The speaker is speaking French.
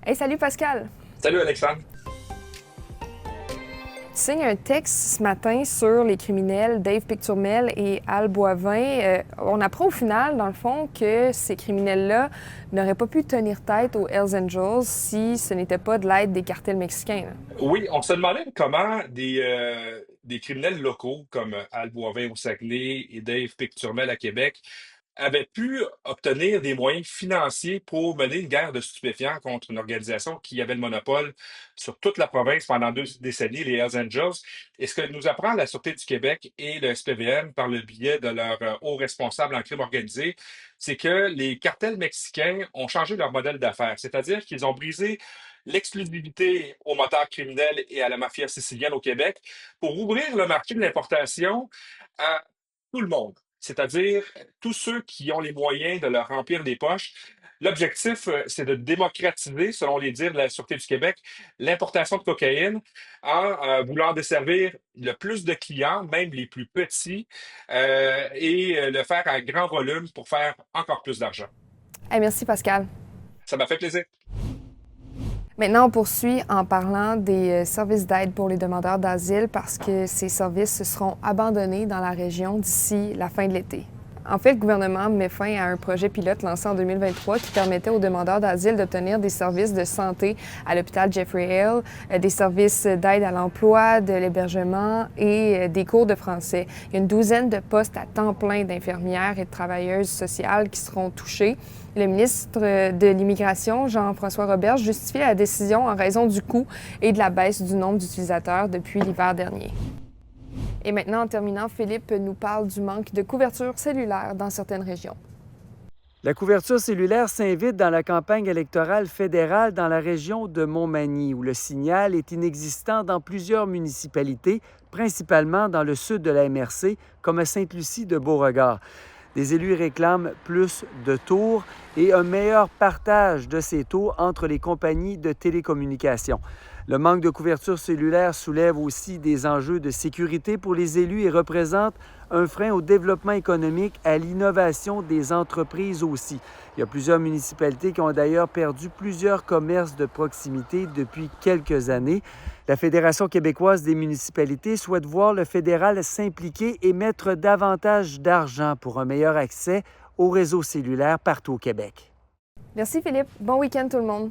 Hey, salut Pascal! Salut Alexandre. Tu signes un texte ce matin sur les criminels Dave Picturmel et Al Boivin. On apprend au final, dans le fond, que ces criminels-là n'auraient pas pu tenir tête aux Hells Angels si ce n'était pas de l'aide des cartels mexicains, là. Oui, on se demandait comment des criminels locaux comme Al Boivin au Saguenay et Dave Picturmel à Québec avaient pu obtenir des moyens financiers pour mener une guerre de stupéfiants contre une organisation qui avait le monopole sur toute la province pendant 2 décennies, les Hells Angels. Et ce que nous apprend la Sûreté du Québec et le SPVM par le biais de leurs hauts responsables en crime organisé, c'est que les cartels mexicains ont changé leur modèle d'affaires, c'est-à-dire qu'ils ont brisé l'exclusivité aux moteurs criminels et à la mafia sicilienne au Québec pour ouvrir le marché de l'importation à tout le monde, c'est-à-dire tous ceux qui ont les moyens de leur remplir les poches. L'objectif, c'est de démocratiser, selon les dires de la Sûreté du Québec, l'importation de cocaïne en voulant desservir le plus de clients, même les plus petits, et le faire à grand volume pour faire encore plus d'argent. Hey, merci Pascal. Ça m'a fait plaisir. Maintenant, on poursuit en parlant des services d'aide pour les demandeurs d'asile parce que ces services seront abandonnés dans la région d'ici la fin de l'été. En fait, le gouvernement met fin à un projet pilote lancé en 2023 qui permettait aux demandeurs d'asile d'obtenir des services de santé à l'hôpital Jeffrey Hill, des services d'aide à l'emploi, de l'hébergement et des cours de français. Il y a une douzaine de postes à temps plein d'infirmières et de travailleuses sociales qui seront touchés. Le ministre de l'Immigration, Jean-François Roberge, justifie la décision en raison du coût et de la baisse du nombre d'utilisateurs depuis l'hiver dernier. Et maintenant, en terminant, Philippe nous parle du manque de couverture cellulaire dans certaines régions. La couverture cellulaire s'invite dans la campagne électorale fédérale dans la région de Montmagny, où le signal est inexistant dans plusieurs municipalités, principalement dans le sud de la MRC, comme à Sainte-Lucie de Beauregard. Des élus réclament plus de tours et un meilleur partage de ces tours entre les compagnies de télécommunications. Le manque de couverture cellulaire soulève aussi des enjeux de sécurité pour les élus et représente un frein au développement économique, à l'innovation des entreprises aussi. Il y a plusieurs municipalités qui ont d'ailleurs perdu plusieurs commerces de proximité depuis quelques années. La Fédération québécoise des municipalités souhaite voir le fédéral s'impliquer et mettre davantage d'argent pour un meilleur accès au réseau cellulaire partout au Québec. Merci Philippe. Bon week-end tout le monde.